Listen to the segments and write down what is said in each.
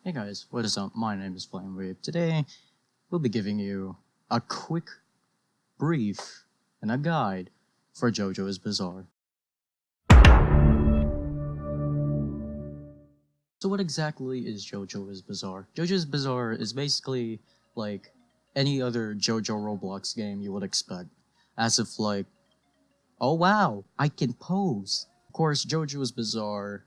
Hey guys, what is up? My name is Flamewave. Today, we'll be giving you a quick brief and a guide for Jou Jou's Bizzare. So what exactly is Jou Jou's Bizzare? Jou Jou's Bizzare is basically like any other Jou Jou Roblox game you would expect. As if like, oh wow, I can pose. Of course, Jou Jou's Bizzare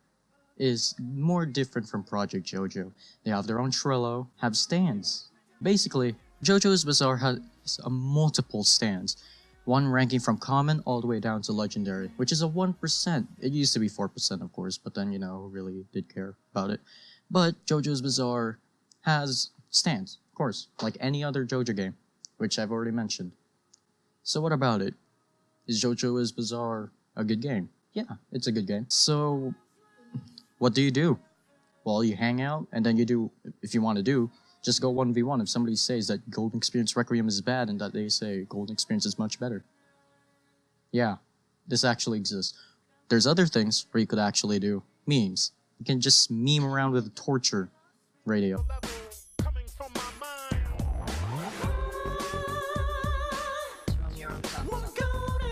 is more different from Project Jou Jou. They have their own Trello, have stands. Basically, Jou Jou's Bizzare has multiple stands, one ranking from common all the way down to legendary, which is a 1%. It used to be 4%, of course, but then, who really did care about it. But Jou Jou's Bizzare has stands, of course, like any other Jou Jou game, which I've already mentioned. So what about it? Is Jou Jou's Bizzare a good game? Yeah, it's a good game. So what do? Well, you hang out, and then you do, if you want to do, just go 1v1 if somebody says that Golden Experience Requiem is bad and that they say Golden Experience is much better. Yeah, this actually exists. There's other things where you could actually do memes. You can just meme around with a torture radio.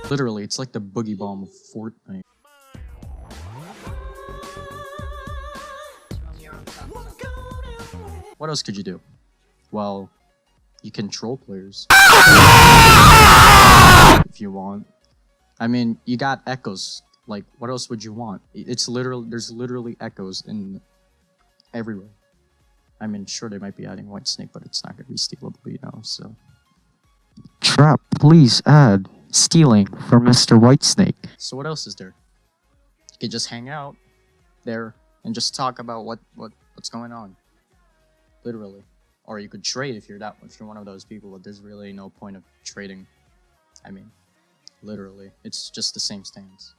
Literally, it's like the boogie bomb of Fortnite. What else could you do? Well, you can troll players. If you want. I mean, you got echoes. Like, what else would you want? There's literally echoes in everywhere. I mean, sure, they might be adding White Snake, but it's not going to be stealable, so. Trap, please add stealing for Mr. Whitesnake. So what else is there? You could just hang out there and just talk about what's going on. Literally. Or you could trade if you're one of those people, but there's really no point of trading. I mean, literally. It's just the same stance.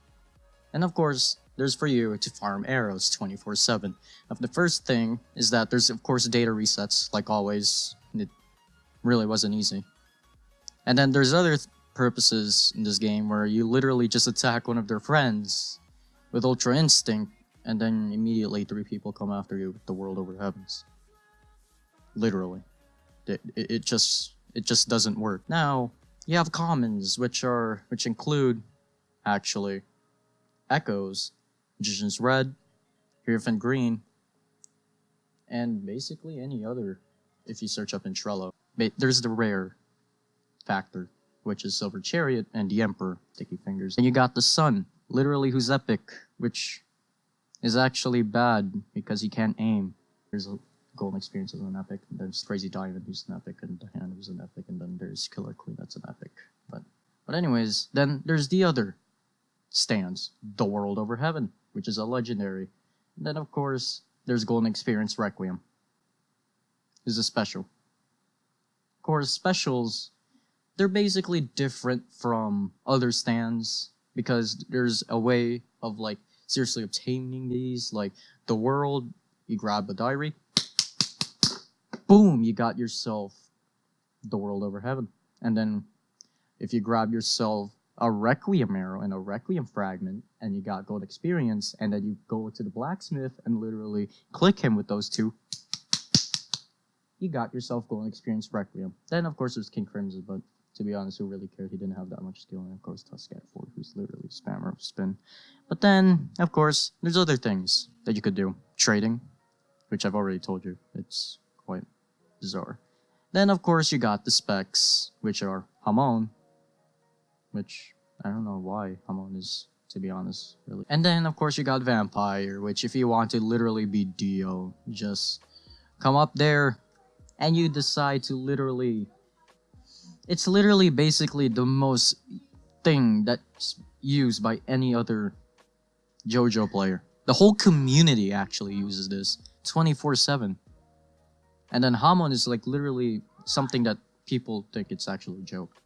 And of course, there's for you to farm arrows 24/7. Now, the first thing is that there's of course data resets, like always. It really wasn't easy. And then there's other purposes in this game where you literally just attack one of their friends with Ultra Instinct, and then immediately 3 people come after you with the world over heavens. Literally. It just doesn't work. Now, you have commons, which include, actually, Echoes, Magician's Red, Hierophant Green, and basically any other, if you search up in Trello. There's the rare factor, which is Silver Chariot, and the Emperor, Sticky Fingers. And you got the Sun, literally who's epic, which is actually bad because he can't aim. There's a Golden Experience is an epic, and there's Crazy Diamond who's an epic, and The Hand who's an epic, and then there's Killer Queen that's an epic. But anyways, then there's the other stands, The World Over Heaven, which is a legendary. And then of course, there's Golden Experience Requiem. This is a special. Of course, specials, they're basically different from other stands because there's a way of like seriously obtaining these. Like The World, you grab a diary, boom, you got yourself The World Over Heaven. And then if you grab yourself a Requiem arrow and a Requiem fragment, and you got Gold Experience, and then you go to the blacksmith and literally click him with those two, you got yourself Gold Experience Requiem. Then of course there's King Crimson, but to be honest, who really cared? He didn't have that much skill. And of course Tuscat 4, who's literally spammer of spin. But then, of course, there's other things that you could do. Trading, which I've already told you. It's quite bizarre. Then of course you got the specs, which are Hamon, which I don't know why Hamon is, to be honest, really. And then of course you got Vampire, which if you want to literally be Dio, just come up there and you decide to literally, it's literally basically the most thing that's used by any other Jou Jou player. The whole community actually uses this 24/7. And then Hamon is like literally something that people think it's actually a joke.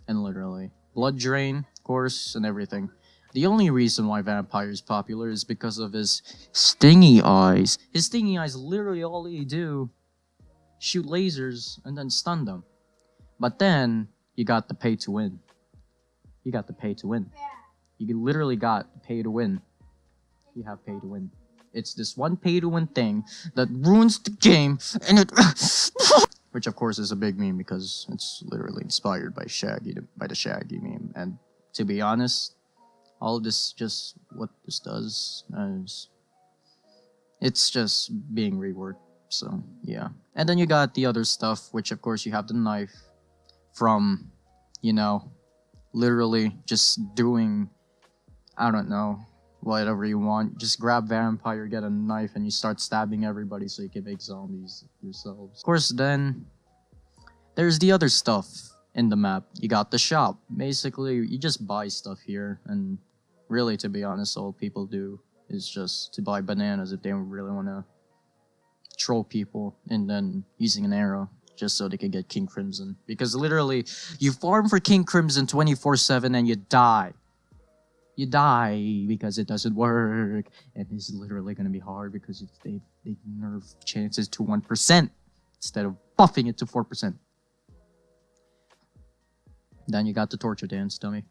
And literally. Blood Drain, of course, and everything. The only reason why Vampire is popular is because of his stingy eyes. His stingy eyes, literally all they do, shoot lasers and then stun them. But then, you got the pay to win. You got the pay to win. You literally got pay to win. You have pay to win. It's this one pay-to-win thing that ruins the game, and it... Which, of course, is a big meme because it's literally inspired by by the Shaggy meme. And to be honest, all of this, just what this does is... It's just being reworked, so yeah. And then you got the other stuff, which, of course, you have the knife from, you know, literally just doing, I don't know, whatever you want. Just grab vampire, get a knife, and you start stabbing everybody so you can make zombies yourselves. Of course, then there's the other stuff in the map. You got the shop. Basically, you just buy stuff here, and really, to be honest, all people do is just to buy bananas if they really want to troll people, and then using an arrow just so they can get King Crimson. Because literally, you farm for King Crimson 24/7 and you die. You die because it doesn't work, and it's literally gonna be hard because they nerf chances to 1% instead of buffing it to 4%. Then you got the torture dance, dummy.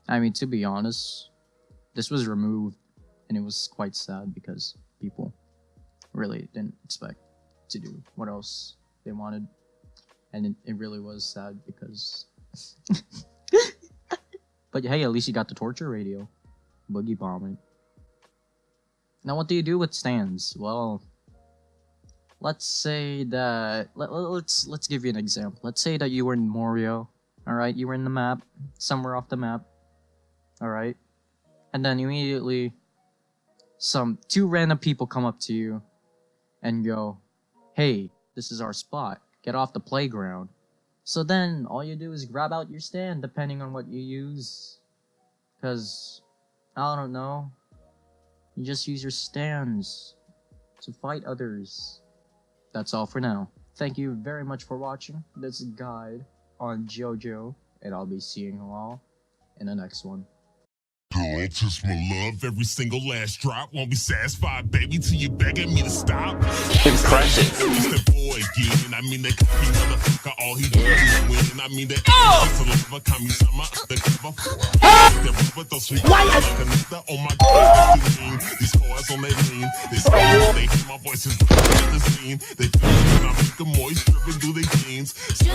I mean, to be honest, this was removed, and it was quite sad because people really didn't expect to do what else they wanted, and it really was sad because... But hey, at least you got the torture radio. Boogie bombing. Now what do you do with stands? Well, let's say that... Let's give you an example. Let's say that you were in Morio, alright? You were in the map, somewhere off the map, alright? And then immediately, two random people come up to you and go, hey, this is our spot. Get off the playground. So then, all you do is grab out your stand, depending on what you use. Because, I don't know, you just use your stands to fight others. That's all for now. Thank you very much for watching this guide on Jou Jou, and I'll be seeing you all in the next one. Girl, touch my love, every single last drop. Won't be satisfied, baby, till you begging me to stop. Impressive. It's that boy again. I mean, that cocky motherfucker, all he does is win. I mean, that it's a lover, come you some undercover. That rubber, those sweet like a nigga. Oh my god, these boys on their lean. They say they hear my voice is the scene. They feel when I make them moist, dripping through their jeans. So